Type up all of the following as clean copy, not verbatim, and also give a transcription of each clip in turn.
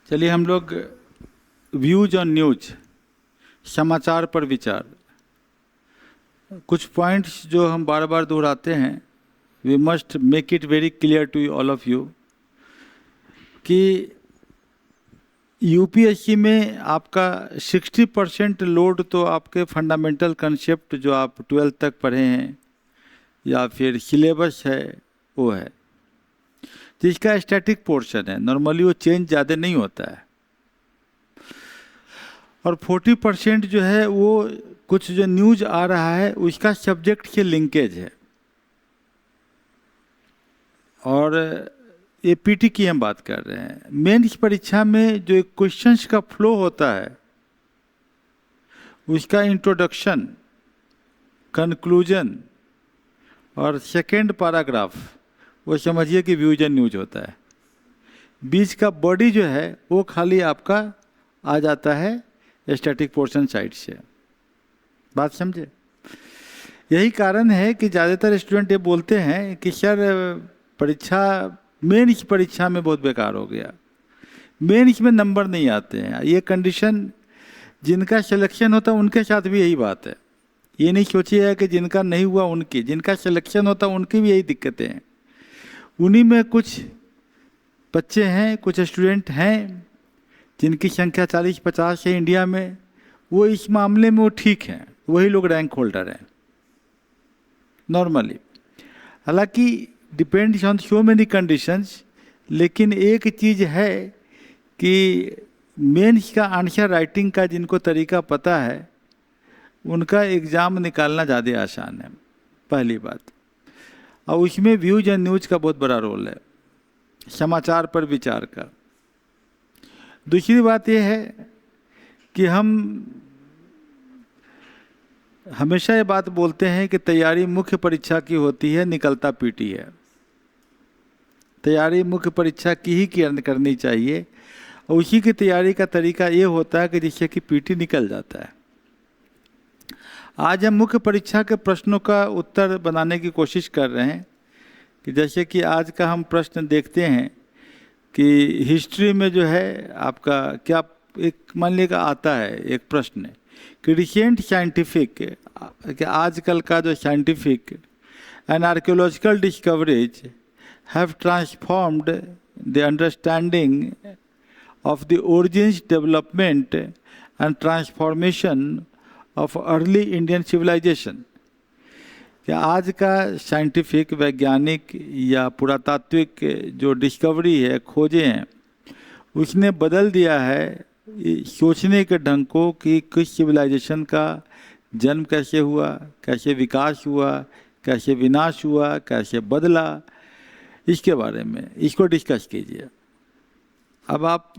चलिए हम लोग व्यूज ऑन न्यूज, समाचार पर विचार, कुछ पॉइंट्स जो हम बार बार दोहराते हैं, we must make it very clear to all of you कि यूपीएससी में आपका 60% लोड तो आपके फंडामेंटल कंसेप्ट जो आप 12th तक पढ़े हैं या फिर सिलेबस है वो है, जिसका स्टैटिक पोर्शन है। नॉर्मली वो चेंज ज़्यादा नहीं होता है। और 40% जो है वो कुछ जो न्यूज आ रहा है उसका सब्जेक्ट से लिंकेज है। और ये पीटी की हम बात कर रहे हैं। मेंस परीक्षा में जो क्वेश्चंस का फ्लो होता है उसका इंट्रोडक्शन, कंक्लूजन और सेकेंड पैराग्राफ वो समझिए कि व्यूज एंड न्यूज होता है। बीच का बॉडी जो है वो खाली आपका आ जाता है स्टैटिक पोर्शन साइड से। बात समझे? यही कारण है कि ज़्यादातर स्टूडेंट ये बोलते हैं कि सर परीक्षा मेंस परीक्षा में बहुत बेकार हो गया, मेंस में नंबर नहीं आते हैं। ये कंडीशन जिनका सिलेक्शन होता है उनके साथ भी यही बात है। ये नहीं सोचिएगा कि जिनका नहीं हुआ उनकी, जिनका सिलेक्शन होता है उनकी भी यही दिक्कतें हैं। उन्हीं में कुछ बच्चे हैं, कुछ स्टूडेंट हैं जिनकी संख्या 40-50 है इंडिया में, वो इस मामले में वो ठीक हैं, वही लोग रैंक होल्डर हैं नॉर्मली। हालांकि depends on so many conditions, लेकिन एक चीज़ है कि मेंस का आंसर राइटिंग का जिनको तरीका पता है उनका एग्ज़ाम निकालना ज़्यादा आसान है, पहली बात। और उसमें व्यूज एंड न्यूज का बहुत बड़ा रोल है, समाचार पर विचार का। दूसरी बात यह है कि हम हमेशा ये बात बोलते हैं कि तैयारी मुख्य परीक्षा की होती है, निकलता पीटी है। तैयारी मुख्य परीक्षा की ही करनी चाहिए और उसी की तैयारी का तरीका ये होता है कि जिससे कि पीटी निकल जाता है। आज हम मुख्य परीक्षा के प्रश्नों का उत्तर बनाने की कोशिश कर रहे हैं कि जैसे कि आज का हम प्रश्न देखते हैं कि हिस्ट्री में जो है आपका क्या एक मान लीजिएगा आता है एक प्रश्न है कि रिसेंट साइंटिफिक कि आजकल का जो scientific and archaeological discoveries have transformed the understanding of the origins, development and transformation of early Indian civilisation. कि आज का साइंटिफिक, वैज्ञानिक या पुरातात्विक जो डिस्कवरी है, खोजें हैं, उसने बदल दिया है सोचने के ढंग को कि किस सिविलाइजेशन का जन्म कैसे हुआ, कैसे विकास हुआ, कैसे विनाश हुआ, कैसे बदला, इसके बारे में इसको डिस्कस कीजिए। अब आप,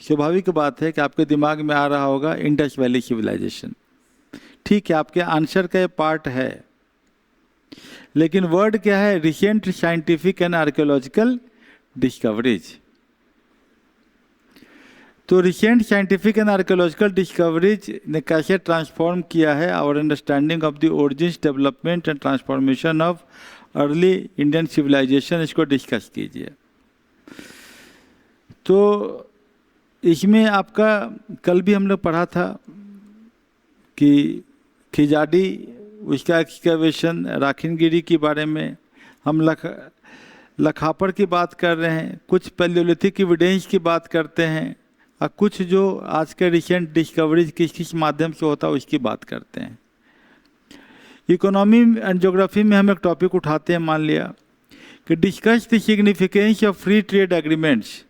स्वाभाविक बात है कि आपके दिमाग में आ रहा होगा इंडस वैली सिविलाइजेशन। ठीक है, आपके आंसर का ये पार्ट है, लेकिन वर्ड क्या है? Recent scientific and archaeological discoveries. तो recent scientific and archaeological discoveries ने कैसे ट्रांसफॉर्म किया है our understanding of the origins, development and transformation of early Indian civilization, इसको डिस्कस कीजिए। तो इसमें आपका कल भी हम लोग पढ़ा था कि खिजाडी, उसका एक्सकैवेशन, राखिनगिरी के बारे में हम लखापर की बात कर रहे हैं, कुछ पैलियोलिथिक एविडेंस की बात करते हैं, और कुछ जो आज के रिसेंट डिस्कवरीज किस किस माध्यम से होता है उसकी बात करते हैं। इकोनॉमी एंड ज्योग्राफी में हम एक टॉपिक उठाते हैं, मान लिया कि discuss the significance of free trade agreements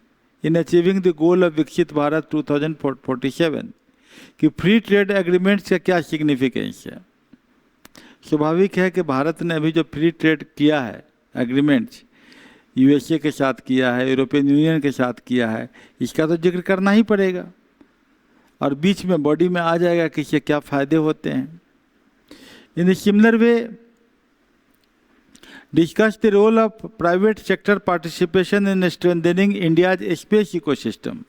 in achieving the goal of विकसित भारत 2047, कि फ्री ट्रेड एग्रीमेंट्स का क्या सिग्निफिकेंस है। स्वाभाविक है कि भारत ने अभी जो फ्री ट्रेड किया है एग्रीमेंट्स, यूएसए के साथ किया है, यूरोपियन यूनियन के साथ किया है, इसका तो जिक्र करना ही पड़ेगा। और बीच में बॉडी में आ जाएगा कि इससे क्या फ़ायदे होते हैं। In similar way discuss the role of private sector participation in strengthening India's space ecosystem,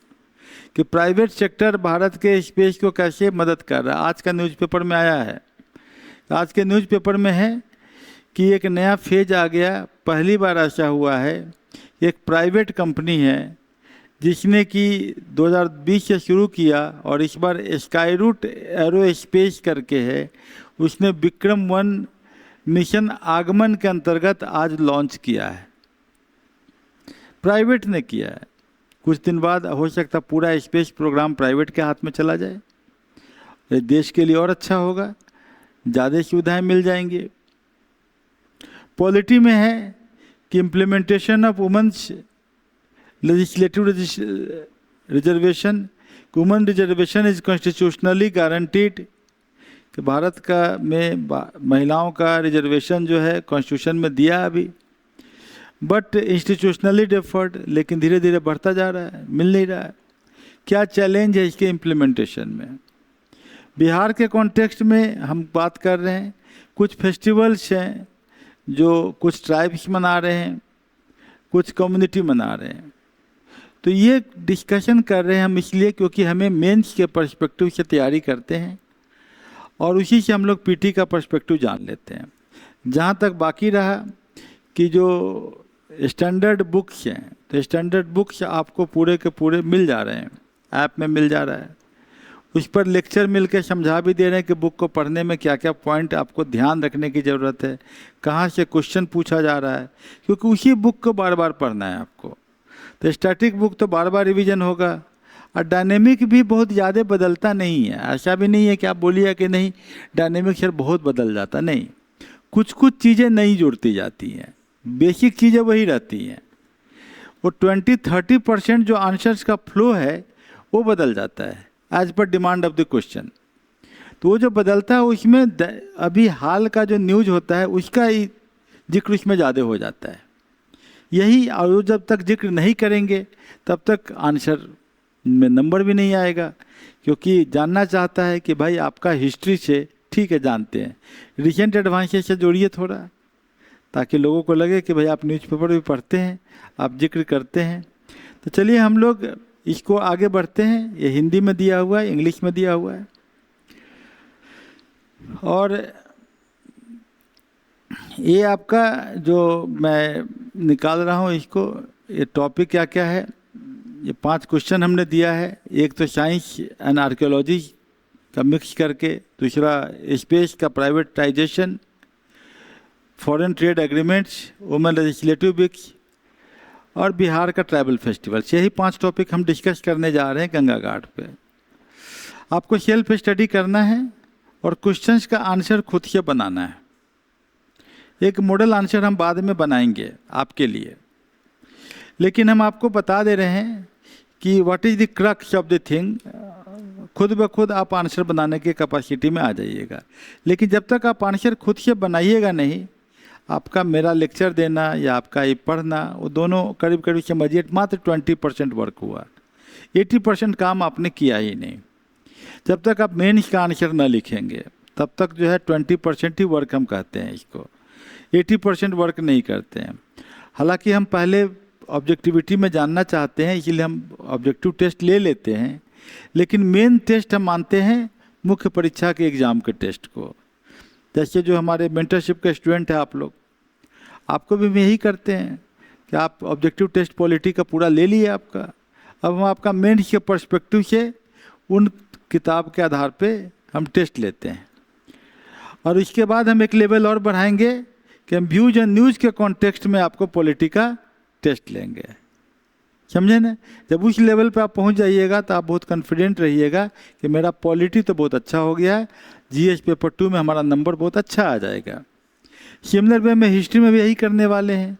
कि प्राइवेट सेक्टर भारत के स्पेस को कैसे मदद कर रहा है। आज का न्यूज़पेपर में आया है, आज के न्यूज़पेपर में है कि एक नया फेज आ गया। पहली बार ऐसा हुआ है, एक प्राइवेट कंपनी है जिसने कि 2020 से शुरू किया और इस बार स्काई रूट एरोस्पेस करके है, उसने विक्रम-1 मिशन आगमन के अंतर्गत आज लॉन्च किया है। प्राइवेट ने किया है। कुछ दिन बाद हो सकता पूरा स्पेस प्रोग्राम प्राइवेट के हाथ में चला जाए। ये देश के लिए और अच्छा होगा, ज़्यादा सुविधाएं मिल जाएंगी। पॉलिटी में है कि implementation of women's legislative reservation, women reservation is constitutionally guaranteed, कि भारत का में महिलाओं का रिजर्वेशन जो है कॉन्स्टिट्यूशन में दिया अभी, बट इंस्टीट्यूशनली डिफर्ड, लेकिन धीरे धीरे बढ़ता जा रहा है, मिल नहीं रहा है। क्या चैलेंज है इसके इम्प्लीमेंटेशन में? बिहार के कॉन्टेक्स्ट में हम बात कर रहे हैं, कुछ फेस्टिवल्स हैं जो कुछ ट्राइब्स मना रहे हैं, कुछ कम्युनिटी मना रहे हैं। तो ये डिस्कशन कर रहे हैं हम इसलिए क्योंकि हमें मेंस के पर्सपेक्टिव से तैयारी करते हैं और उसी से हम लोग पीटी का पर्सपेक्टिव जान लेते हैं। जहाँ तक बाकी रहा कि जो स्टैंडर्ड बुक्स हैं, तो स्टैंडर्ड बुक्स आपको पूरे के पूरे मिल जा रहे हैं, ऐप में मिल जा रहा है। उस पर लेक्चर मिल के समझा भी दे रहे हैं कि बुक को पढ़ने में क्या क्या पॉइंट आपको ध्यान रखने की ज़रूरत है, कहाँ से क्वेश्चन पूछा जा रहा है, क्योंकि उसी बुक को बार बार पढ़ना है आपको। तो स्टैटिक बुक तो बार बार रिवीजन होगा, और डायनेमिक भी बहुत ज़्यादा बदलता नहीं है। ऐसा भी नहीं है कि आप बोलिए कि नहीं डायनेमिक सर बहुत बदल जाता, नहीं, कुछ कुछ चीज़ें नई जुड़ती जाती हैं, बेसिक चीज़ें वही रहती हैं। वो 20-30% जो आंसर्स का फ्लो है वो बदल जाता है as per demand of the question. तो वो जो बदलता है उसमें अभी हाल का जो न्यूज़ होता है उसका ही जिक्र उसमें ज़्यादा हो जाता है। यही, और जब तक जिक्र नहीं करेंगे तब तक आंसर में नंबर भी नहीं आएगा, क्योंकि जानना चाहता है कि भाई आपका हिस्ट्री से, ठीक है जानते हैं, रिसेंट एडवांसेस से जोड़िए थोड़ा, ताकि लोगों को लगे कि भाई आप न्यूज़पेपर भी पढ़ते हैं, आप जिक्र करते हैं। तो चलिए हम लोग इसको आगे बढ़ते हैं। ये हिंदी में दिया हुआ है, इंग्लिश में दिया हुआ है, और ये आपका जो मैं निकाल रहा हूँ इसको, ये टॉपिक क्या क्या है, ये 5 क्वेश्चन हमने दिया है। एक तो साइंस एंड आर्कियोलॉजी का मिक्स करके, दूसरा स्पेस का privatization, foreign trade agreements, women legislative बिक्स और बिहार का ट्राइबल फेस्टिवल। यही 5 टॉपिक हम डिस्कस करने जा रहे हैं गंगा घाट पे। आपको सेल्फ स्टडी करना है और क्वेश्चंस का आंसर खुद से बनाना है। एक मॉडल आंसर हम बाद में बनाएंगे आपके लिए, लेकिन हम आपको बता दे रहे हैं कि what is the crux of the thing. खुद ब खुद आप आंसर बनाने की कैपेसिटी में आ जाइएगा, लेकिन जब तक आप आंसर खुद से बनाइएगा नहीं, आपका मेरा लेक्चर देना या आपका ये पढ़ना, वो दोनों करीब करीब समझिए मात्र 20% वर्क हुआ, 80% काम आपने किया ही नहीं। जब तक आप मेंस का आंसर न लिखेंगे तब तक जो है 20% ही वर्क हम कहते हैं इसको, 80% वर्क नहीं करते हैं। हालांकि हम पहले ऑब्जेक्टिविटी में जानना चाहते हैं, इसलिए हम ऑब्जेक्टिव टेस्ट ले लेते हैं, लेकिन मेन टेस्ट हम मानते हैं मुख्य परीक्षा के एग्ज़ाम के टेस्ट को। जैसे जो हमारे मेंटरशिप के स्टूडेंट हैं आप लोग, आपको भी हम यही करते हैं कि आप ऑब्जेक्टिव टेस्ट पॉलिटी का पूरा ले लिए आपका, अब हम आपका मेंस के पर्सपेक्टिव से उन किताब के आधार पे हम टेस्ट लेते हैं, और इसके बाद हम एक लेवल और बढ़ाएंगे कि हम व्यूज एंड न्यूज़ के कॉन्टेक्स्ट में आपको पॉलिटी का टेस्ट लेंगे। समझे ना? जब उस लेवल पे आप पहुंच जाइएगा तो आप बहुत कॉन्फिडेंट रहिएगा कि मेरा पॉलिटी तो बहुत अच्छा हो गया है, जीएस पेपर 2 में हमारा नंबर बहुत अच्छा आ जाएगा। सिमिलर वे में हिस्ट्री में भी यही करने वाले हैं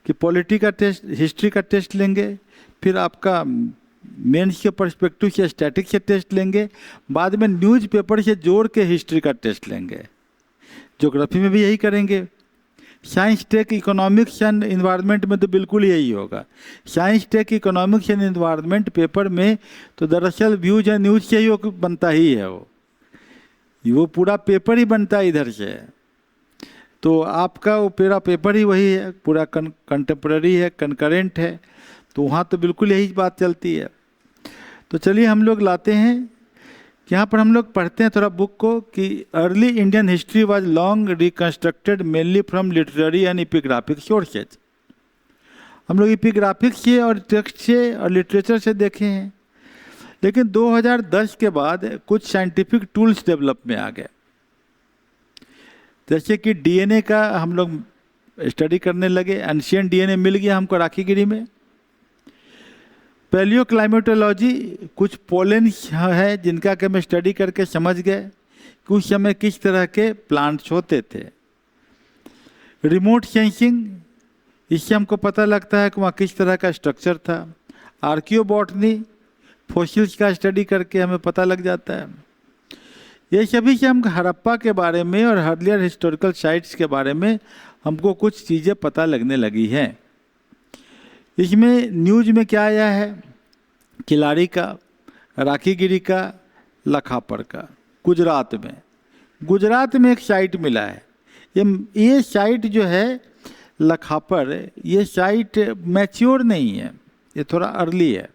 कि पॉलिटी का टेस्ट, हिस्ट्री का टेस्ट लेंगे, फिर आपका मेंस के पर्सपेक्टिव से स्टैटिक से टेस्ट लेंगे, बाद में न्यूज़ पेपर से जोड़ के हिस्ट्री का टेस्ट लेंगे। ज्योग्राफी में भी यही करेंगे। Science tech economics and environment में तो बिल्कुल यही होगा। Science tech economics and environment paper में तो दरअसल व्यूज एंड न्यूज़ से ही बनता ही है, वो पूरा पेपर ही बनता है इधर से। तो आपका वो पूरा पेपर ही वही है, पूरा कंटेम्प्रेरी है, कनकरेंट है, तो वहाँ तो बिल्कुल यही बात चलती है। तो चलिए हम लोग लाते हैं, यहाँ पर हम लोग पढ़ते हैं थोड़ा बुक को कि early Indian history was long reconstructed mainly from literary and epigraphic sources. हम लोग एपिग्राफिक्स से और टेक्स्ट से और लिटरेचर से देखे हैं, लेकिन 2010 के बाद कुछ साइंटिफिक टूल्स डेवलप में आ गए। जैसे कि डीएनए का हम लोग स्टडी करने लगे, एंशियंट डीएनए मिल गया हमको राखीगिरी में। पैलियो क्लाइमेटोलॉजी, कुछ पोलन है जिनका कि हम स्टडी करके समझ गए कि उस समय किस तरह के प्लांट्स होते थे। रिमोट सेंसिंग, इससे हमको पता लगता है कि वहाँ किस तरह का स्ट्रक्चर था। आर्कियोबॉटनी, फॉसिल्स का स्टडी करके हमें पता लग जाता है। ये सभी से हम हड़प्पा के बारे में और अर्लियर हिस्टोरिकल साइट्स के बारे में हमको कुछ चीज़ें पता लगने लगी हैं। इसमें न्यूज़ में क्या आया है, किलारी का, राखीगिरी का, लखापर का। गुजरात में एक साइट मिला है। ये साइट जो है लखापर, ये साइट मैच्योर नहीं है, ये थोड़ा अर्ली है।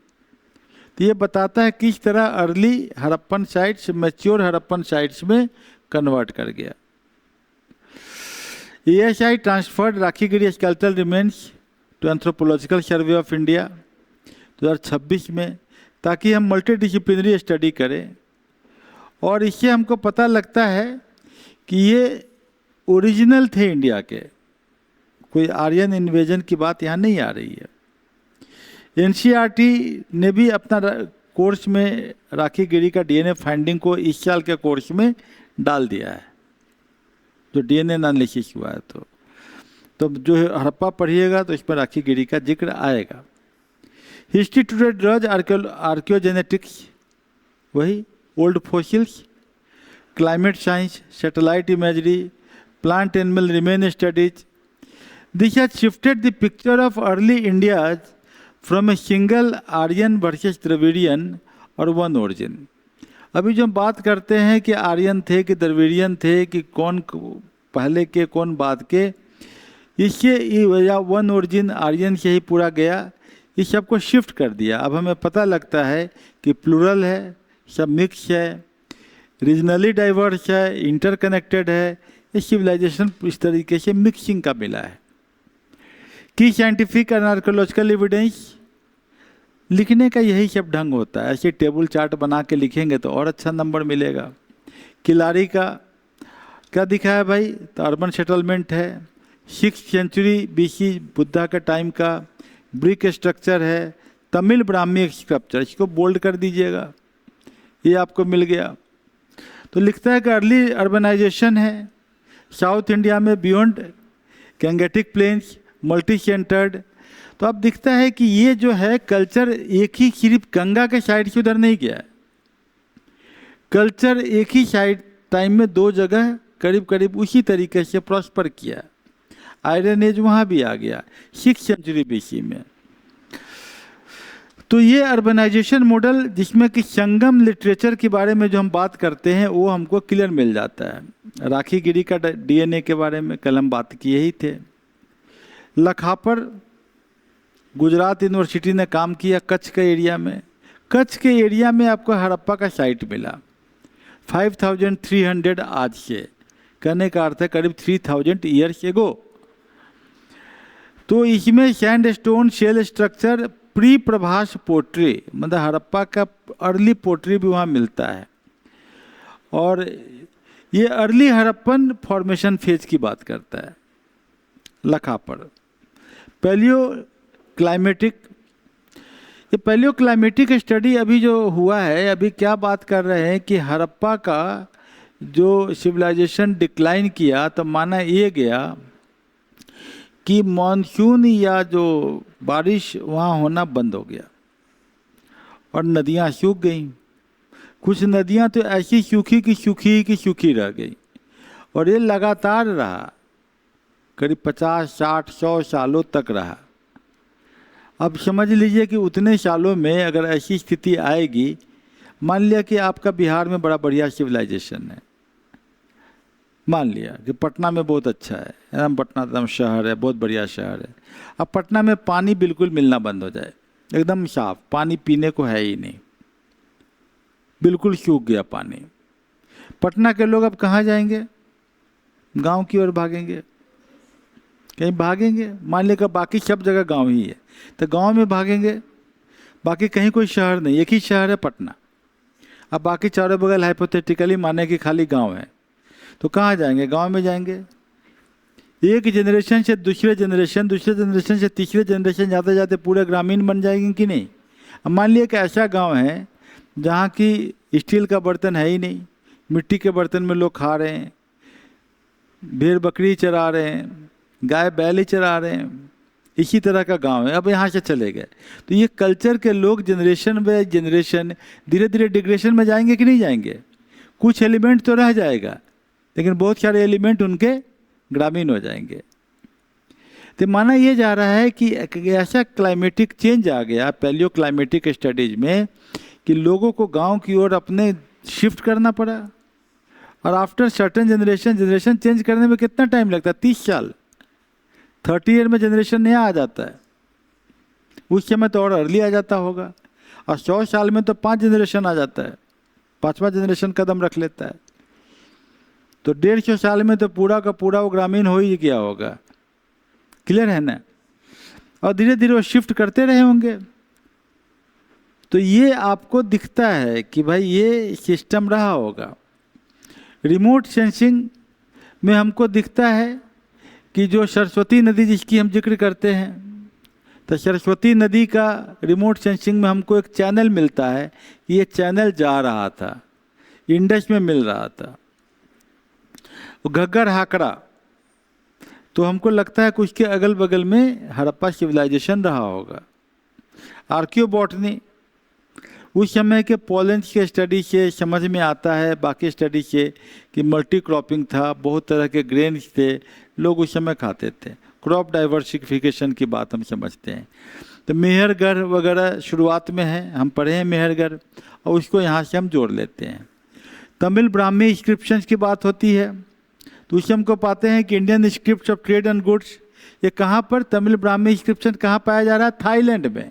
तो ये बताता है किस तरह early Harappan sites mature Harappan sites में कन्वर्ट कर गया। ASI transferred Rakhigarhi skeletal remains to anthropological survey of India 2026 में, ताकि हम मल्टीडिसिप्लिनरी स्टडी करें। और इससे हमको पता लगता है कि ये ओरिजिनल थे इंडिया के, कोई आर्यन इन्वेजन की बात यहाँ नहीं आ रही है। NCERT ने भी अपना कोर्स में राखीगिरी का DNA फाइंडिंग को इस साल के कोर्स में डाल दिया है, जो DNA एनालिसिस हुआ है। तो जो हड़प्पा पढ़िएगा तो इसमें राखीगिरी का जिक्र आएगा। हिस्ट्री टुडे ड्रज आर्कियोजेनेटिक्स, वही old fossils, climate science, satellite imagery, plant animal remain studies. This has shifted the picture of early India from a single Aryan versus Dravidian और वन ओरिजिन। अभी जो हम बात करते हैं कि आर्यन थे कि द्रविडियन थे कि कौन पहले के कौन बाद के, इससे या वन ओरिजिन आर्यन से ही पूरा गया, इस सब को शिफ्ट कर दिया। अब हमें पता लगता है कि प्लूरल है, सब मिक्स है, रीजनली डाइवर्स है, इंटरकनेक्टेड है। ये सिविलाइजेशन इस तरीके से मिक्सिंग का मिला है। की साइंटिफिक एंड आर्कोलॉजिकल एविडेंस लिखने का यही सब ढंग होता है। ऐसे टेबल चार्ट बना के लिखेंगे तो और अच्छा नंबर मिलेगा। किलारी का क्या दिखा है भाई, तो अर्बन सेटलमेंट है, 6th सेंचुरी BC बुद्धा का टाइम का, ब्रिक स्ट्रक्चर है, तमिल ब्राह्मी स्कल्पचर, इसको बोल्ड कर दीजिएगा, ये आपको मिल गया। तो लिखता है कि अर्ली अर्बनाइजेशन है साउथ इंडिया में beyond Gangetic plains, multi centred. तो अब दिखता है कि ये जो है कल्चर एक ही सिर्फ गंगा के साइड से उधर नहीं गया है, कल्चर एक ही साइड टाइम में दो जगह करीब करीब उसी तरीके से प्रॉस्पर किया। आयरन एज वहाँ भी आ गया 6th सेंचुरी BC में। तो ये अर्बनाइजेशन मॉडल जिसमें कि संगम लिटरेचर के बारे में जो हम बात करते हैं वो हमको क्लियर मिल जाता है। राखीगिरी का DNA के बारे में कल हम बात किए ही थे। लखापर गुजरात यूनिवर्सिटी ने काम किया कच्छ के एरिया में। कच्छ के एरिया में आपको हड़प्पा का साइट मिला 5300 आज से, कहने का अर्थ है करीब 3000 ईयर्स एगो। तो इसमें sandstone shell structure, pre Prabhas pottery, मतलब हड़प्पा का अर्ली पोट्री भी वहाँ मिलता है। और ये अर्ली हड़प्पन फॉर्मेशन फेज की बात करता है लखापर। पैलियो क्लाइमेटिक, ये पैलियो क्लाइमेटिक स्टडी अभी जो हुआ है, अभी क्या बात कर रहे हैं कि हड़प्पा का जो सिविलाइजेशन डिक्लाइन किया तो माना ये गया कि मॉनसून या जो बारिश वहाँ होना बंद हो गया और नदियाँ सूख गईं। कुछ नदियाँ तो ऐसी सूखी की सूखी रह गई और ये लगातार रहा, करीब 50, 60, 100 सालों तक रहा। अब समझ लीजिए कि उतने सालों में अगर ऐसी स्थिति आएगी, मान लिया कि आपका बिहार में बड़ा बढ़िया सिविलाइजेशन है, मान लिया कि पटना में बहुत अच्छा है, एकदम पटना एकदम शहर है, बहुत बढ़िया शहर है। अब पटना में पानी बिल्कुल मिलना बंद हो जाए, एकदम साफ पानी पीने को है ही नहीं, बिल्कुल सूख गया पानी। पटना के लोग अब कहाँ जाएंगे? गांव की ओर भागेंगे। कहीं भागेंगे, मान लेकर बाकी सब जगह गांव ही है तो गांव में भागेंगे, बाकी कहीं कोई शहर नहीं, एक ही शहर है पटना। अब बाकी चारों बगल हाइपोथेटिकली माने कि खाली गांव है, तो कहाँ जाएंगे? गांव में जाएंगे। एक जनरेशन से दूसरे जनरेशन, दूसरे जनरेशन से तीसरे जनरेशन जाते जाते पूरे ग्रामीण बन जाएंगे कि नहीं? अब मान लिया कि ऐसा गांव है जहाँ की स्टील का बर्तन है ही नहीं, मिट्टी के बर्तन में लोग खा रहे हैं, भेड़ बकरी चरा रहे हैं, गाय बैल ही चरा रहे हैं, इसी तरह का गांव है। अब यहाँ से चले गए तो ये कल्चर के लोग जनरेशन बाय जनरेशन धीरे धीरे डिग्रेशन में जाएंगे कि नहीं जाएंगे? कुछ एलिमेंट तो रह जाएगा लेकिन बहुत सारे एलिमेंट उनके ग्रामीण हो जाएंगे। तो माना ये जा रहा है कि ऐसा क्लाइमेटिक चेंज आ गया पैलियो क्लाइमेटिक स्टडीज में कि लोगों को गांव की ओर अपने शिफ्ट करना पड़ा। और आफ्टर सर्टेन जनरेशन चेंज करने में कितना टाइम लगता है? 30 साल, 30 ईयर में जनरेशन नया आ जाता है। उस समय तो और अर्ली आ जाता होगा, और 100 साल में तो 5 जनरेशन आ जाता है, 5वां जनरेशन कदम रख लेता है। तो 150 साल में तो पूरा का पूरा वो ग्रामीण हो ही गया होगा। क्लियर है ना? और धीरे धीरे वो शिफ्ट करते रहे होंगे। तो ये आपको दिखता है कि भाई ये सिस्टम रहा होगा। रिमोट सेंसिंग में हमको दिखता है कि जो सरस्वती नदी जिसकी हम जिक्र करते हैं, तो सरस्वती नदी का रिमोट सेंसिंग में हमको एक चैनल मिलता है, ये चैनल जा रहा था, इंडस में मिल रहा था। घग्गर हाकड़ा, तो हमको लगता है कि उसके अगल बगल में हड़प्पा सिविलाइजेशन रहा होगा। आर्कियोबॉटनी, उस समय के पॉलेंस के स्टडी से समझ में आता है, बाकी स्टडी से, कि मल्टी क्रॉपिंग था, बहुत तरह के ग्रेन्स थे, लोग उस समय खाते थे। क्रॉप डाइवर्सिफिकेशन की बात हम समझते हैं। तो मेहरगढ़ वगैरह शुरुआत में है, हम पढ़े हैं मेहरगढ़, और उसको यहाँ से हम जोड़ लेते हैं। तमिल ब्राह्मी इंस्क्रिप्शंस की बात होती है, तो उससे हमको पाते हैं कि Indian script of trade and goods, ये कहाँ पर तमिल ब्राह्मी इंस्क्रिप्शन कहाँ पाया जा रहा है? थाईलैंड में।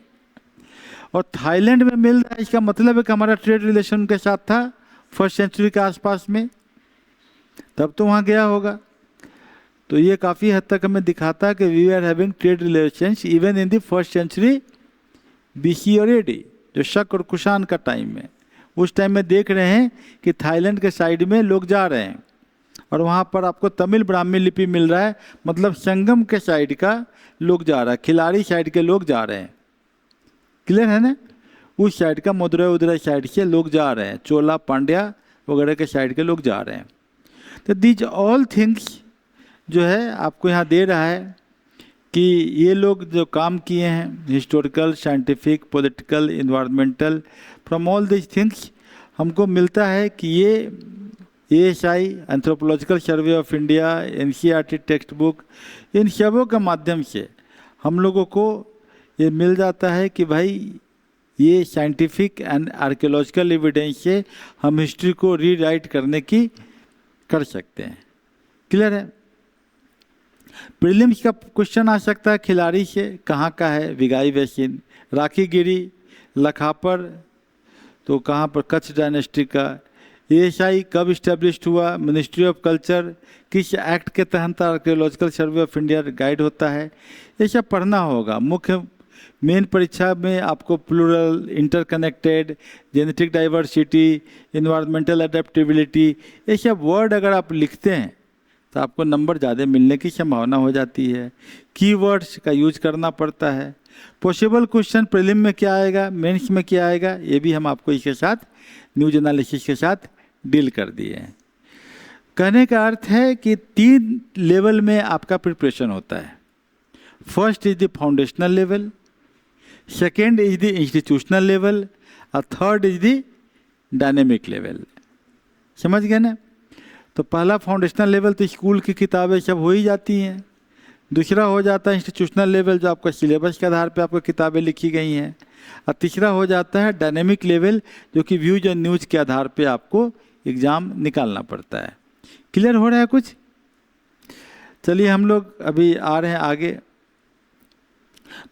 और थाईलैंड में मिल रहा है, इसका मतलब है कि हमारा ट्रेड रिलेशन के साथ था 1st सेंचुरी के आसपास में, तब तो वहाँ गया होगा। तो ये काफ़ी हद तक हमें दिखाता है कि we are having trade relations even in the 1st century BC और AD, जो शक और कुषाण का टाइम में, उस टाइम में देख रहे हैं कि थाईलैंड के साइड में लोग जा रहे हैं, और वहाँ पर आपको तमिल ब्राह्मी लिपि मिल रहा है, मतलब संगम के साइड का लोग जा रहा है, खिलाड़ी साइड के लोग जा रहे हैं। क्लियर है ना? उस साइड का मदुरई साइड से लोग जा रहे हैं, चोला पांड्या वगैरह के साइड के लोग जा रहे हैं। तो दीज ऑल थिंग्स जो है आपको यहाँ दे रहा है कि ये लोग जो काम किए हैं, historical, scientific, political, environmental, from all this things हमको मिलता है कि ये ASI, anthropological survey of India, NCERT text book, इन सबों के माध्यम से हम लोगों को ये मिल जाता है कि भाई ये साइंटिफिक एंड आर्कियोलॉजिकल एविडेंस से हम हिस्ट्री को रीराइट करने की कर सकते हैं। क्लियर है? प्रीलिम्स का क्वेश्चन आ सकता है खिलाड़ी से, कहाँ का है? विगाई बेसिन, राखीगिरी, लखापर, तो कहाँ पर? कच्छ डायनेस्टी का। ASI कब इस्टेब्लिश हुआ? मिनिस्ट्री ऑफ कल्चर, किस एक्ट के तहत archaeological survey of India guide होता है? ये सब पढ़ना होगा। मुख्य मेन परीक्षा में आपको plural, interconnected, genetic diversity, environmental adaptability, ये सब वर्ड अगर आप लिखते हैं तो आपको नंबर ज़्यादा मिलने की संभावना हो जाती है। कीवर्ड्स का यूज करना पड़ता है। पॉसिबल क्वेश्चन प्रीलिम में क्या आएगा, मेंस में क्या आएगा, ये भी हम आपको इसके साथ न्यूज एनालिसिस के साथ डील कर दिए हैं। कहने का अर्थ है कि 3 लेवल में आपका प्रिपरेशन होता है। First is the foundational level, second is the institutional level, और third is the dynamic level. समझ गए ना? तो पहला फाउंडेशनल लेवल तो स्कूल की किताबें सब हो ही जाती हैं। दूसरा हो जाता है इंस्टीट्यूशनल लेवल, जो आपका सिलेबस के आधार पे आपको किताबें लिखी गई हैं। और तीसरा हो जाता है डायनेमिक लेवल, जो कि व्यूज एंड न्यूज के आधार पे आपको एग्ज़ाम निकालना पड़ता है। क्लियर हो रहा है कुछ? चलिए हम लोग अभी आ रहे हैं आगे।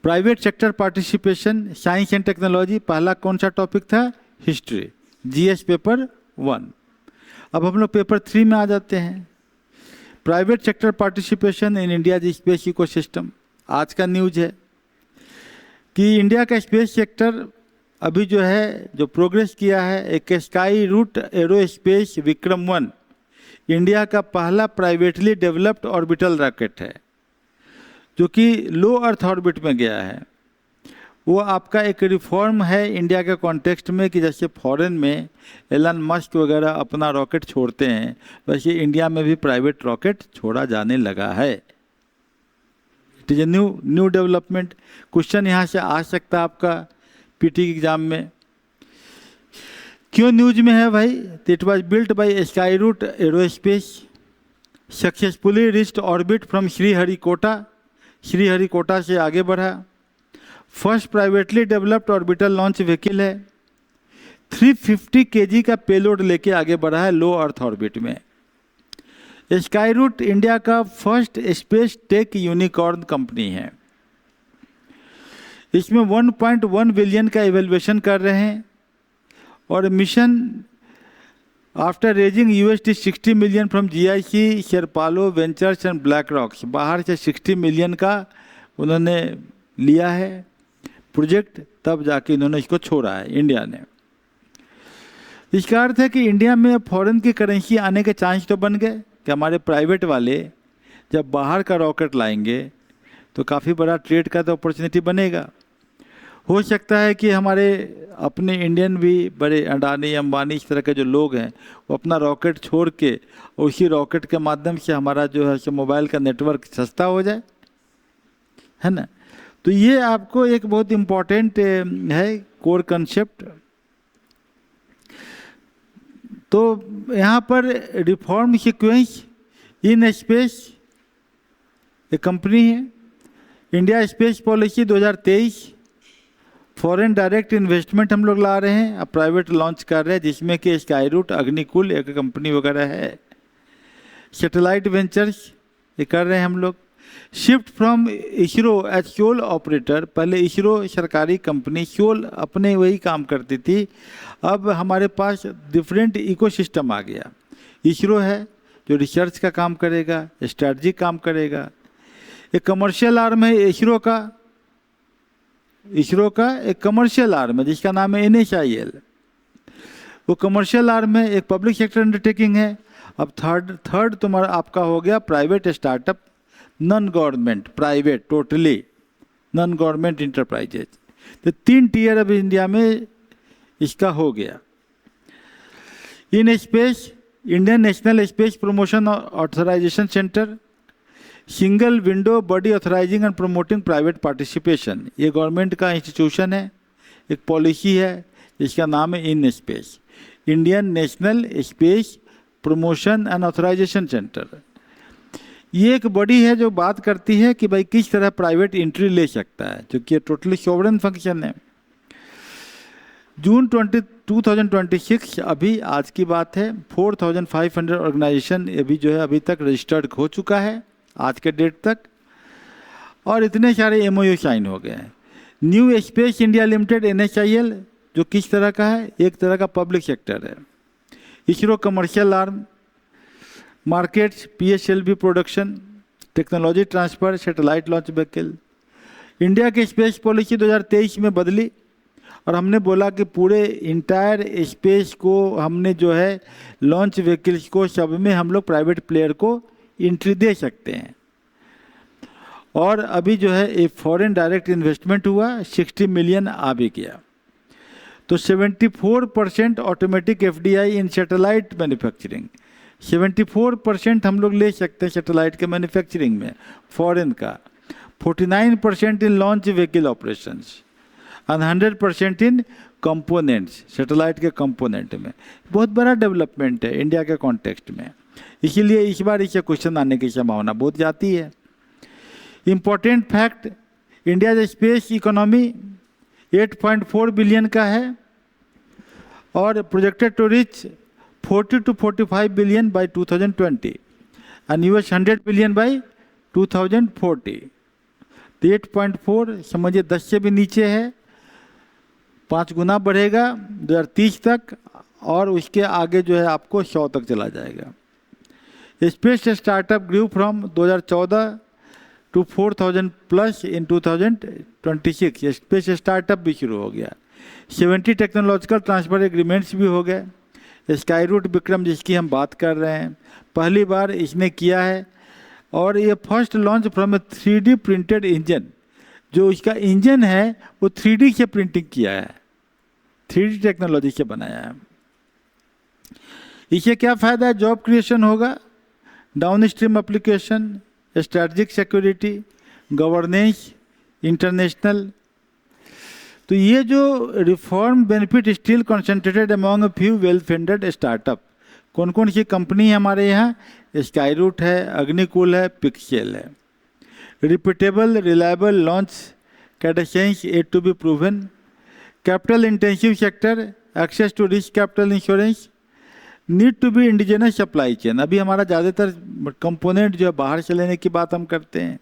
Private sector participation, science and technology, पहला कौन सा टॉपिक था? History, GS paper 1। अब हम लोग पेपर 3 में आ जाते हैं। Private sector participation in India space ecosystem. आज का न्यूज है कि इंडिया का स्पेस सेक्टर अभी जो है जो प्रोग्रेस किया है, एक स्काई रूट एरोस्पेस विक्रम-1 इंडिया का पहला प्राइवेटली डेवलप्ड ऑर्बिटल रॉकेट है जो कि लो अर्थ ऑर्बिट में गया है। वो आपका एक रिफॉर्म है इंडिया के कॉन्टेक्स्ट में कि जैसे फॉरेन में एलन मस्क वगैरह अपना रॉकेट छोड़ते हैं, वैसे इंडिया में भी प्राइवेट रॉकेट छोड़ा जाने लगा है। It is a new development. Question यहाँ से आ सकता है आपका पीटी एग्जाम में, क्यों न्यूज में है भाई? It was built by Skyroot Aerospace successfully reached orbit from Sriharikota. Sriharikota से आगे बढ़ा। First privately developed orbital launch vehicle है। 350 kg का पेलोड लेके आगे बढ़ा है लो अर्थ ऑर्बिट में। स्काई रूट इंडिया का first space tech unicorn company है। इसमें 1.1 बिलियन का इवेल्युएशन कर रहे हैं और mission after raising $60 million from GIC, Sherpalo ventures and Black Rocks, बाहर से 60 मिलियन का उन्होंने लिया है प्रोजेक्ट, तब जाके इन्होंने इसको छोड़ा है इंडिया ने। इसका अर्थ है कि इंडिया में फॉरेन की करेंसी आने के चांस तो बन गए कि हमारे प्राइवेट वाले जब बाहर का रॉकेट लाएंगे तो काफ़ी बड़ा ट्रेड का तो अपॉर्चुनिटी बनेगा। हो सकता है कि हमारे अपने इंडियन भी बड़े अडानी अंबानी इस तरह के जो लोग हैं वो अपना रॉकेट छोड़ के उसी रॉकेट के माध्यम से हमारा जो है मोबाइल का नेटवर्क सस्ता हो जाए, है ना। तो ये आपको एक बहुत इम्पॉर्टेंट है कोर कंसेप्ट। तो यहाँ पर रिफॉर्म सीक्वेंस इन स्पेस एक कंपनी है। India space policy 2023, foreign direct investment हम लोग ला रहे हैं, अब प्राइवेट लॉन्च कर रहे हैं जिसमें कि स्काई रूट, अग्निकुल एक कंपनी वगैरह है। सैटेलाइट वेंचर्स ये कर रहे हैं हम लोग। Shift from ISRO as sole operator, पहले इसरो सरकारी कंपनी सोल अपने वही काम करती थी, अब हमारे पास डिफरेंट इकोसिस्टम आ गया। इसरो है जो रिसर्च का काम करेगा, स्ट्रैटेजी काम करेगा। एक कमर्शियल आर्म है इसरो का एक कमर्शियल आर्म है जिसका नाम है NHIL, वो कमर्शियल आर्म है। एक पब्लिक सेक्टर अंडरटेकिंग है। अब थर्ड तुम्हारा आपका हो गया private startup, non government, private, totally non government enterprises. तो 3 टियर अब इंडिया में इसका हो गया। In space Indian National Space Promotion Authorisation Centre, single window body authorising and promoting private participation, ये गवर्नमेंट का इंस्टीट्यूशन है, एक पॉलिसी है जिसका नाम है in space, Indian National Space Promotion and Authorisation Centre. ये एक बॉडी है जो बात करती है कि भाई किस तरह प्राइवेट एंट्री ले सकता है, क्योंकि ये टोटली सॉवरेन फंक्शन है। जून 2026 अभी आज की बात है, 4500 ऑर्गेनाइजेशन अभी जो है अभी तक रजिस्टर्ड हो चुका है आज के डेट तक, और इतने सारे MOU साइन हो गए हैं। New space India limited NHIL जो किस तरह का है, एक तरह का पब्लिक सेक्टर है। ISRO commercial arm, markets PSLV production, technology transfer, satellite launch vehicle. India की स्पेस पॉलिसी 2023 में बदली और हमने बोला कि पूरे इंटायर स्पेस को हमने जो है लॉन्च व्हीकल्स को सब में हम लोग प्राइवेट प्लेयर को एंट्री दे सकते हैं। और अभी जो है एक फॉरेन डायरेक्ट इन्वेस्टमेंट हुआ, 60 मिलियन आ भी गया। तो 74% ऑटोमेटिक FDI इन सैटेलाइट मैन्युफैक्चरिंग, 74% हम लोग ले सकते हैं सैटेलाइट के मैन्युफैक्चरिंग में फॉरेन का, 49% in launch vehicle operations and 100% in components, satellite के कंपोनेंट में। बहुत बड़ा डेवलपमेंट है इंडिया के कॉन्टेक्स्ट में, इसीलिए इस बार इसे क्वेश्चन आने की संभावना बहुत जाती है। Important fact, India space economy 8.4 billion का है और projected to reach 40 to 45 billion by 2020 and $100 billion by 2040। तो 8.4 समझिए 10 से भी नीचे है, 5 गुना बढ़ेगा 2030 तक और उसके आगे जो है आपको 100 तक चला जाएगा। Space startup grew from 2014 to 4000 plus in 2026। Space startup भी शुरू हो गया। 70 टेक्नोलॉजिकल ट्रांसफर एग्रीमेंट्स भी हो गए। स्काई रूट विक्रम जिसकी हम बात कर रहे हैं, पहली बार इसने किया है। और ये first launch from A 3D printed engine, जो इसका इंजन है वो 3D से प्रिंटिंग किया है, 3D टेक्नोलॉजी से बनाया है। इससे क्या फ़ायदा है? जॉब क्रिएशन होगा, down stream application, strategic security, governance, international. तो ये जो reform benefit still concentrated among a few well funded startup. कौन कौन सी कंपनी है हमारे यहाँ? स्काई रूट है, अग्निकुल है, पिक्सेल है। Repeatable reliable launch cadences yet to be proven. Capital intensive sector, access to risk capital insurance, need to be indigenous supply chain. अभी हमारा ज़्यादातर कंपोनेंट जो है बाहर से लेने की बात हम करते हैं।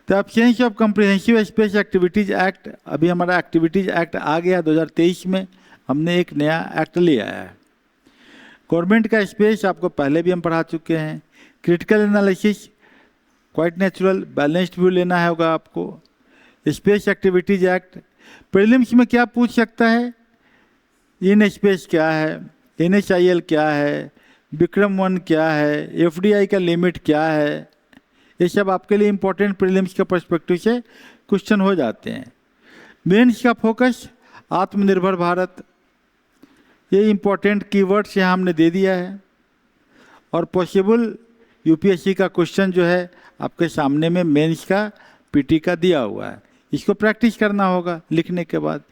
तो absence of comprehensive space activities act, अभी हमारा एक्टिविटीज़ एक्ट आ गया 2023 में, हमने एक नया एक्ट लिया है। गवर्नमेंट का स्पेस आपको पहले भी हम पढ़ा चुके हैं। Critical analysis, quite natural, balanced view लेना होगा आपको। स्पेस एक्टिविटीज़ एक्ट, प्रीलिम्स में क्या पूछ सकता है? इन स्पेस क्या है, NHIL क्या है, विक्रम 1 क्या है, FDI का लिमिट क्या है, ये सब आपके लिए इम्पोर्टेंट प्रीलिम्स के पर्सपेक्टिव से क्वेश्चन हो जाते हैं। मेंस का फोकस आत्मनिर्भर भारत, ये इम्पोर्टेंट कीवर्ड्स यहाँ हमने दे दिया है। और पॉसिबल UPSC का क्वेश्चन जो है आपके सामने में मेंस का PT का दिया हुआ है, इसको प्रैक्टिस करना होगा लिखने के बाद।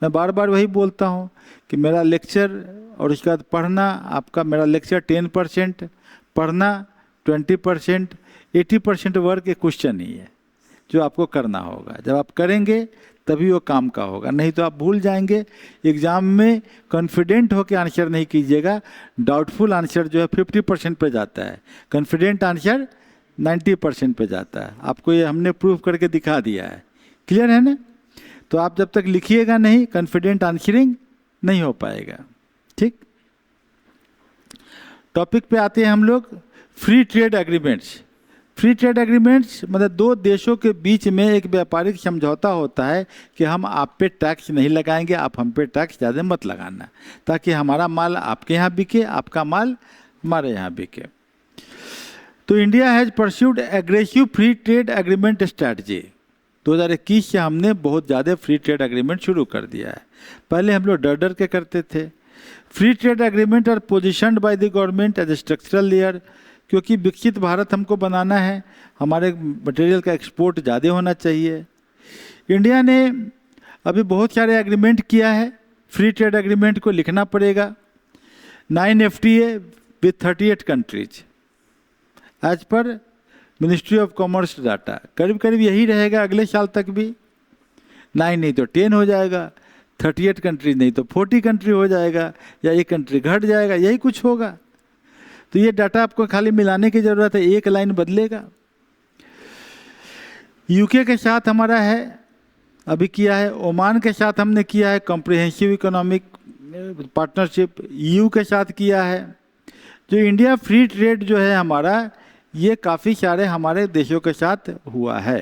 मैं बार बार वही बोलता हूँ कि मेरा लेक्चर और उसके बाद पढ़ना, आपका मेरा लेक्चर 10% पढ़ना, 20% 80% वर्क एक क्वेश्चन ही है जो आपको करना होगा। जब आप करेंगे तभी वो काम का होगा, नहीं तो आप भूल जाएंगे। एग्ज़ाम में कॉन्फिडेंट होकर आंसर नहीं कीजिएगा। डाउटफुल आंसर जो है 50% पे जाता है, कॉन्फिडेंट आंसर 90% पे जाता है। आपको ये हमने प्रूव करके दिखा दिया है। क्लियर है ना? तो आप जब तक लिखिएगा नहीं, कॉन्फिडेंट आंसरिंग नहीं हो पाएगा। ठीक, टॉपिक पे आते हैं हम लोग। Free trade agreements. Free trade agreements मतलब दो देशों के बीच में एक व्यापारिक समझौता होता है कि हम आप पे टैक्स नहीं लगाएंगे, आप हम पे टैक्स ज़्यादा मत लगाना, ताकि हमारा माल आपके यहाँ बिके, आपका माल हमारे यहाँ बिके। तो India has pursued aggressive free trade agreement strategy. 2021 से हमने बहुत ज़्यादा फ्री ट्रेड एग्रीमेंट शुरू कर दिया है। पहले हम लोग डर डर के करते थे। Free trade agreement are positioned by the government as a structural layer, क्योंकि विकसित भारत हमको बनाना है, हमारे मटेरियल का एक्सपोर्ट ज़्यादा होना चाहिए। इंडिया ने अभी बहुत सारे एग्रीमेंट किया है। फ्री ट्रेड एग्रीमेंट को लिखना पड़ेगा। 9 FTA with 38 countries as per ministry of commerce data. करीब करीब यही रहेगा अगले साल तक भी। 9 नहीं तो 10 हो जाएगा, 38 कंट्री नहीं तो 40 कंट्री हो जाएगा, या एक कंट्री घट जाएगा, यही कुछ होगा। तो ये डाटा आपको खाली मिलाने की ज़रूरत है, एक लाइन बदलेगा। UK के साथ हमारा है, अभी किया है। ओमान के साथ हमने किया है कॉम्प्रिहेंसिव इकोनॉमिक पार्टनरशिप। EU के साथ किया है। जो इंडिया फ्री ट्रेड जो है हमारा, ये काफ़ी सारे हमारे देशों के साथ हुआ है।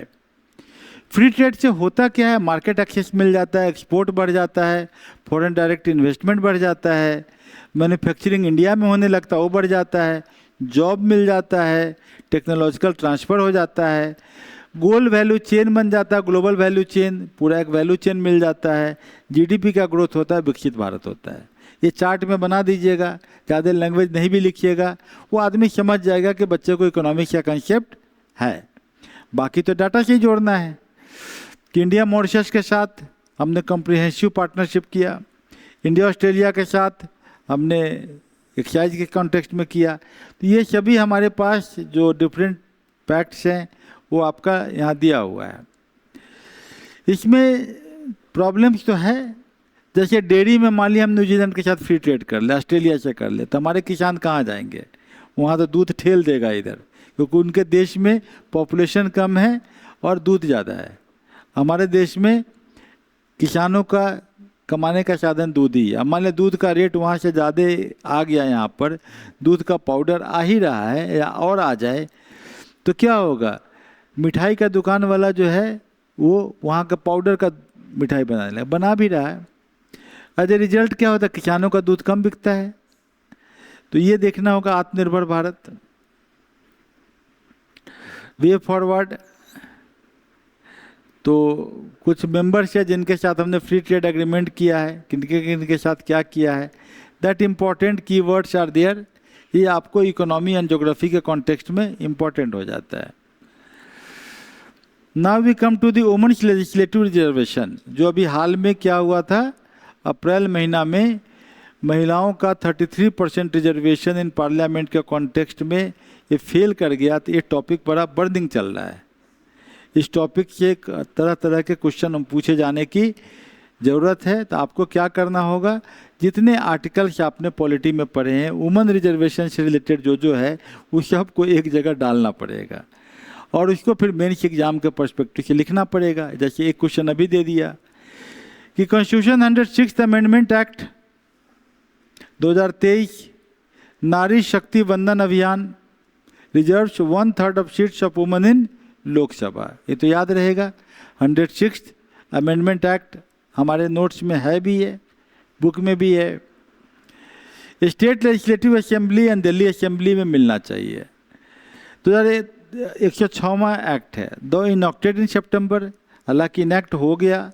फ्री ट्रेड से होता क्या है? मार्केट एक्सेस मिल जाता है, एक्सपोर्ट बढ़ जाता है, फॉरेन डायरेक्ट इन्वेस्टमेंट बढ़ जाता है, मैन्युफैक्चरिंग इंडिया में होने लगता है वो बढ़ जाता है, जॉब मिल जाता है, टेक्नोलॉजिकल ट्रांसफ़र हो जाता है, गोल वैल्यू चेन बन जाता है, ग्लोबल वैल्यू चेन, पूरा एक वैल्यू चेन मिल जाता है, GDP का ग्रोथ होता है, विकसित भारत होता है। ये चार्ट में बना दीजिएगा, ज़्यादा लैंग्वेज नहीं भी लिखिएगा, वो आदमी समझ जाएगा कि बच्चे को इकोनॉमिक्स का कंसेप्ट है। बाकी तो डाटा से ही जोड़ना है। कि इंडिया मॉरिशस के साथ हमने कॉम्प्रिहेंसिव पार्टनरशिप किया, इंडिया ऑस्ट्रेलिया के साथ हमने एक्साइज के कॉन्टेक्स्ट में किया। तो ये सभी हमारे पास जो डिफरेंट पैक्ट्स हैं वो आपका यहाँ दिया हुआ है। इसमें प्रॉब्लम्स तो है, जैसे डेयरी में मान लिया हम न्यूजीलैंड के साथ फ्री ट्रेड कर ले, ऑस्ट्रेलिया से कर ले, तो हमारे किसान कहाँ जाएंगे? वहाँ तो दूध ठेल देगा इधर, क्योंकि उनके देश में पॉपुलेशन कम है और दूध ज़्यादा है। हमारे देश में किसानों का कमाने का साधन दूध ही है। अब मान लें दूध का रेट वहाँ से ज़्यादा आ गया, यहाँ पर दूध का पाउडर आ ही रहा है या और आ जाए तो क्या होगा, मिठाई का दुकान वाला जो है वो वहाँ का पाउडर का मिठाई बनाने लगा, बना भी रहा है। एज ए रिजल्ट क्या होता है, किसानों का दूध कम बिकता है। तो ये देखना होगा आत्मनिर्भर भारत वे फॉरवर्ड। तो कुछ मेंबर्स है जिनके साथ हमने फ्री ट्रेड एग्रीमेंट किया है, किनके साथ क्या किया है, that important keywords are there. ये आपको इकोनॉमी एंड ज्योग्राफी के कॉन्टेक्स्ट में इम्पॉर्टेंट हो जाता है। Now we come to the women's legislative reservation, जो अभी हाल में क्या हुआ था, अप्रैल महीना में महिलाओं का 33% रिजर्वेशन इन पार्लियामेंट के कॉन्टेक्स्ट में ये फेल कर गया। तो ये टॉपिक बड़ा बर्निंग चल रहा है। इस टॉपिक से तरह तरह के क्वेश्चन पूछे जाने की ज़रूरत है। तो आपको क्या करना होगा, जितने आर्टिकल्स आपने पॉलिटी में पढ़े हैं वुमेन रिजर्वेशन से रिलेटेड जो है उस सबको एक जगह डालना पड़ेगा और उसको फिर मेंस एग्जाम के पर्सपेक्टिव से लिखना पड़ेगा। जैसे एक क्वेश्चन अभी दे दिया कि कॉन्स्टिट्यूशन 106 अमेंडमेंट एक्ट 2023 नारी शक्ति वंदन अभियान reserves 1/3 of seats of women in Lok Sabha. ये तो याद रहेगा। 106 अमेंडमेंट एक्ट हमारे नोट्स में है भी है, बुक में भी है। State legislative assembly and Delhi assembly में मिलना चाहिए। 106वां एक्ट है, दो इनॉक्टेड इन सितंबर, हालांकि इनैक्ट हो गया।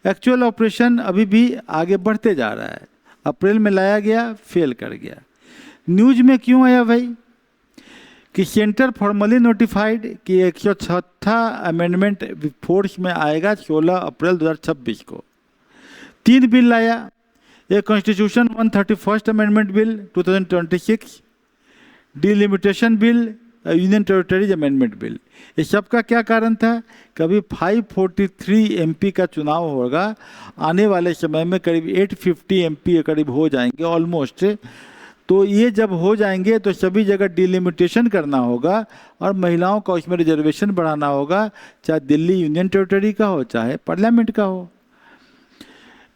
एक्चुअल ऑपरेशन अभी भी आगे बढ़ते जा रहा है। अप्रैल में लाया गया, फेल कर गया। न्यूज में क्यों आया भाई कि सेंटर फॉर्मली नोटिफाइड कि 106वां अमेंडमेंट फोर्स में आएगा 16 अप्रैल 2026 को। 3 बिल लाया, एक constitution 131 amendment bill 2026, delimitation bill, union territories amendment bill. इस सब का क्या कारण था, कभी 543 एमपी का चुनाव होगा आने वाले समय में, करीब 850 एमपी करीब हो जाएंगे ऑलमोस्ट। तो ये जब हो जाएंगे तो सभी जगह डिलिमिटेशन करना होगा और महिलाओं का उसमें रिजर्वेशन बढ़ाना होगा, चाहे दिल्ली यूनियन टेरिटरी का हो चाहे पार्लियामेंट का हो।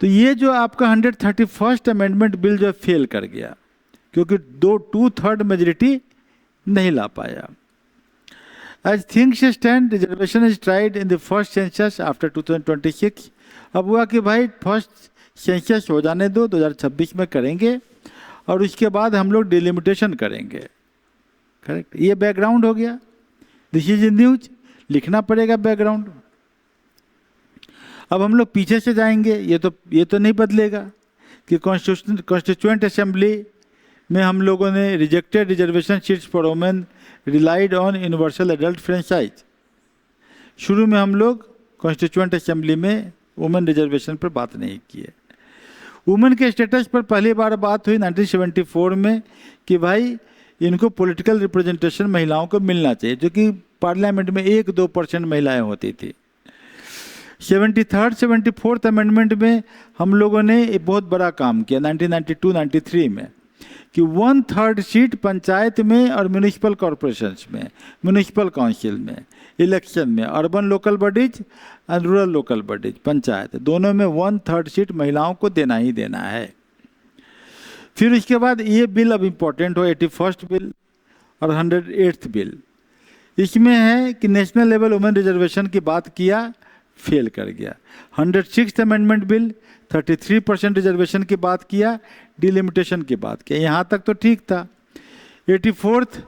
तो ये जो आपका 131 अमेंडमेंट बिल जो फेल कर गया क्योंकि 2/3 मेजोरिटी नहीं ला पाया। As things stand, reservation is tried in the first census after 2026। अब हुआ कि भाई फर्स्ट सेंसस हो जाने दो, 2026 में करेंगे और उसके बाद हम लोग डिलिमिटेशन करेंगे। करेक्ट, ये बैकग्राउंड हो गया। दिस इज न्यूज, लिखना पड़ेगा बैकग्राउंड। अब हम लोग पीछे से जाएंगे, ये तो नहीं बदलेगा कि कॉन्स्टिट्यूएंट असेंबली में हम लोगों ने rejected reservation seats for women relied on universal adult franchise. शुरू में हम लोग कॉन्स्टिट्यूएंट असेंबली में वुमेन रिजर्वेशन पर बात नहीं की है। वुमेन के स्टेटस पर पहली बार बात हुई 1974 में कि भाई इनको पॉलिटिकल रिप्रेजेंटेशन महिलाओं को मिलना चाहिए, जो कि पार्लियामेंट में 1-2% महिलाएं होती थी। 74th अमेंडमेंट में हम लोगों ने एक बहुत बड़ा काम किया 1992-93 में कि 1/3 सीट पंचायत में और म्यूनिसिपल कॉरपोरेशंस में, म्यूनिसिपल काउंसिल में, इलेक्शन में, urban local bodies and rural local bodies, panchayat, दोनों में 1/3 सीट महिलाओं को देना ही देना है। फिर इसके बाद ये बिल अब इम्पोर्टेंट हो, 81st बिल और 108th बिल। इसमें है कि नेशनल लेवल वुमेन रिजर्वेशन की बात किया, फेल कर गया। 106th अमेंडमेंट बिल 33% रिजर्वेशन की बात किया, डिलिमिटेशन की बात किया, यहाँ तक तो ठीक था। 84th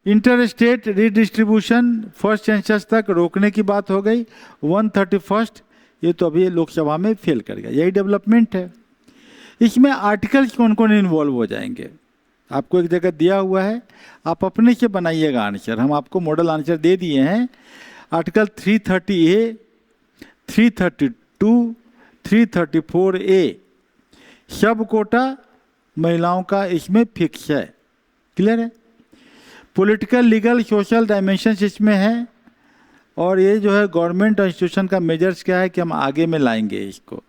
inter state redistribution first census तक रोकने की बात हो गई। 131 ये तो अभी लोकसभा में फेल कर गया। यही डेवलपमेंट है। इसमें आर्टिकल्स कौन कौन इन्वॉल्व हो जाएंगे, आपको एक जगह दिया हुआ है, आप अपने से बनाइएगा आंसर। हम आपको मॉडल आंसर दे दिए हैं। आर्टिकल 330A, 332, 334A सब कोटा महिलाओं का इसमें फिक्स है। क्लियर है। पॉलिटिकल, लीगल, सोशल डायमेंशंस इसमें है। और ये जो है गवर्नमेंट इंस्टीट्यूशन का मेजर्स क्या है कि हम आगे में लाएंगे इसको।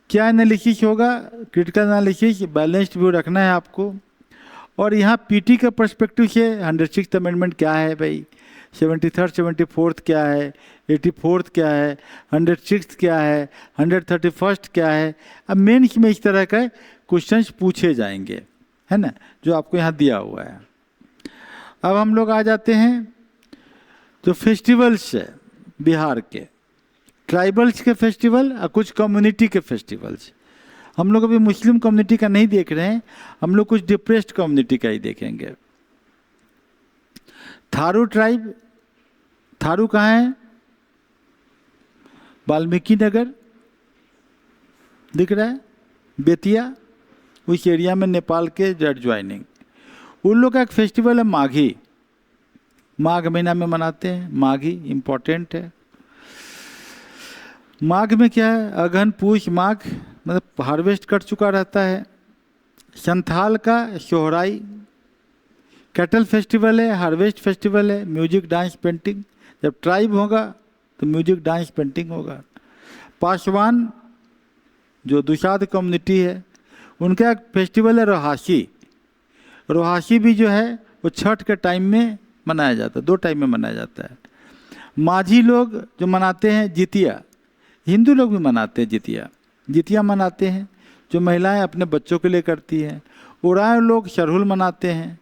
क्या एनालिसिस होगा, क्रिटिकल एनालिसिस, बैलेंस्ड व्यू रखना है आपको। और यहाँ पीटी के पर्सपेक्टिव से 106th अमेंडमेंट क्या है भाई, 73rd 74th क्या है, 84th क्या है, 106th क्या है, 131st क्या है। अब मेंस में इस तरह का क्वेश्चंस पूछे जाएंगे, है ना, जो आपको यहाँ दिया हुआ है। अब हम लोग आ जाते हैं जो फेस्टिवल्स है बिहार के, ट्राइबल्स के फेस्टिवल और कुछ कम्युनिटी के फेस्टिवल्स। हम लोग अभी मुस्लिम कम्युनिटी का नहीं देख रहे हैं, हम लोग कुछ डिप्रेस्ड कम्युनिटी का ही देखेंगे। थारू ट्राइब, थारू कहाँ है? वाल्मीकि नगर दिख रहा है, बेतिया, उस एरिया में नेपाल के एडजॉइनिंग। उन लोग का एक फेस्टिवल है माघी, माघ महीना में मनाते हैं। माघी इम्पोर्टेंट है। माघ में क्या है? अगहन पूछ माघ मतलब हार्वेस्ट कट चुका रहता है। संथाल का सोहराई कैटल फेस्टिवल है, हार्वेस्ट फेस्टिवल है, म्यूजिक डांस पेंटिंग। जब ट्राइब होगा तो म्यूजिक डांस पेंटिंग होगा। पासवान जो दुशाद कम्युनिटी है, उनका एक फेस्टिवल है रोहासी। रोहासी भी जो है वो छठ के टाइम में मनाया जाता है, 2 टाइम में मनाया जाता है। माझी लोग जो मनाते हैं जितिया, हिंदू लोग भी मनाते हैं जितिया, जितिया मनाते हैं जो महिलाएं अपने बच्चों के लिए करती हैं। उरांव लोग सरहुल मनाते हैं।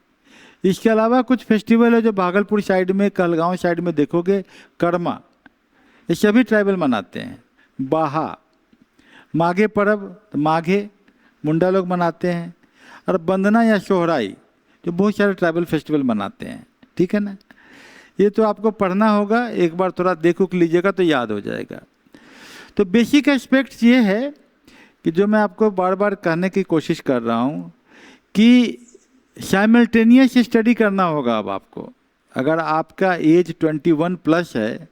इसके अलावा कुछ फेस्टिवल है जो भागलपुर साइड में, कहलगांव साइड में देखोगे, कर्मा, ये सभी ट्राइबल मनाते हैं। बाहा, माघे पर्व तो माघे मुंडा लोग मनाते हैं। और बंदना या सोहराई जो बहुत सारे ट्राइबल फेस्टिवल मनाते हैं, ठीक है ना। ये तो आपको पढ़ना होगा, एक बार थोड़ा देख लीजिएगा तो याद हो जाएगा। तो बेसिक एस्पेक्ट्स ये है कि जो मैं आपको बार बार कहने की कोशिश कर रहा हूँ कि साइमल्टेनियस स्टडी करना होगा। अब आपको अगर आपका एज 21 प्लस है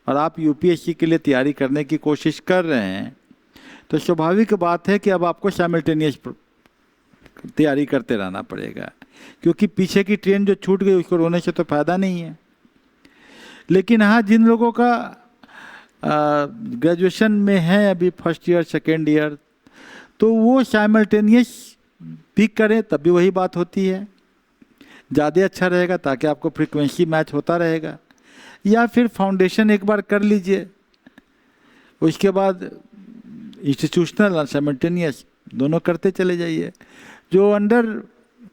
और आप यूपीएससी के लिए तैयारी करने की कोशिश कर रहे हैं तो स्वाभाविक बात है कि अब आपको साइमल्टेनियस तैयारी करते रहना पड़ेगा, क्योंकि पीछे की ट्रेन जो छूट गई उसको रोने से तो फायदा नहीं है। लेकिन हाँ, जिन लोगों का ग्रेजुएशन में है अभी फर्स्ट ईयर सेकेंड ईयर, तो वो साइमल्टेनियस भी करें तब भी वही बात होती है, ज़्यादा अच्छा रहेगा ताकि आपको फ्रीक्वेंसी मैच होता रहेगा। या फिर फाउंडेशन एक बार कर लीजिए, उसके बाद इंस्टीट्यूशनल और साइमल्टेनियस दोनों करते चले जाइए। जो under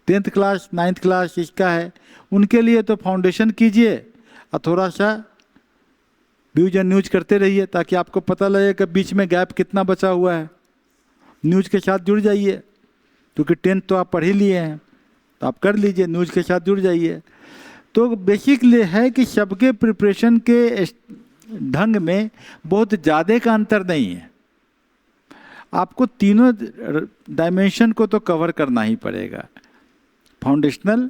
10th class 9th class इसका है उनके लिए तो फाउंडेशन कीजिए और थोड़ा सा व्यूज एंड न्यूज करते रहिए ताकि आपको पता लगे कि बीच में गैप कितना बचा हुआ है। न्यूज के साथ जुड़ जाइए, क्योंकि 10th तो आप पढ़ ही लिए हैं, तो आप कर लीजिए, न्यूज के साथ जुड़ जाइए। तो बेसिकली है कि सबके प्रिपरेशन के ढंग में बहुत ज़्यादा का अंतर नहीं है। आपको तीनों डायमेंशन को तो कवर करना ही पड़ेगा, फाउंडेशनल,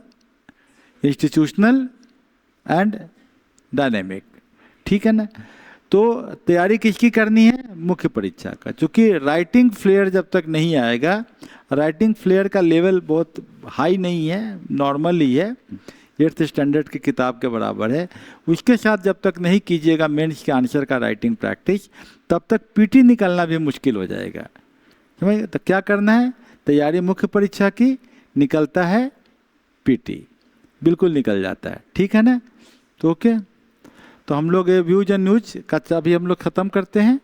इंस्टीट्यूशनल एंड डायनेमिक, ठीक है ना। तो तैयारी किसकी करनी है? मुख्य परीक्षा का। चूँकि राइटिंग फ्लेयर जब तक नहीं आएगा, राइटिंग फ्लेयर का लेवल बहुत हाई नहीं है, नॉर्मल ही है, 8th स्टैंडर्ड की किताब के बराबर है। उसके साथ जब तक नहीं कीजिएगा मेंस के आंसर का राइटिंग प्रैक्टिस, तब तक पीटी निकलना भी मुश्किल हो जाएगा। समझ? तो क्या करना है? तैयारी मुख्य परीक्षा की, निकलता है पीटी, बिल्कुल निकल जाता है, ठीक है ना। तो ओके, तो हम लोग ये व्यूज एंड न्यूज का अभी हम लोग ख़त्म करते हैं।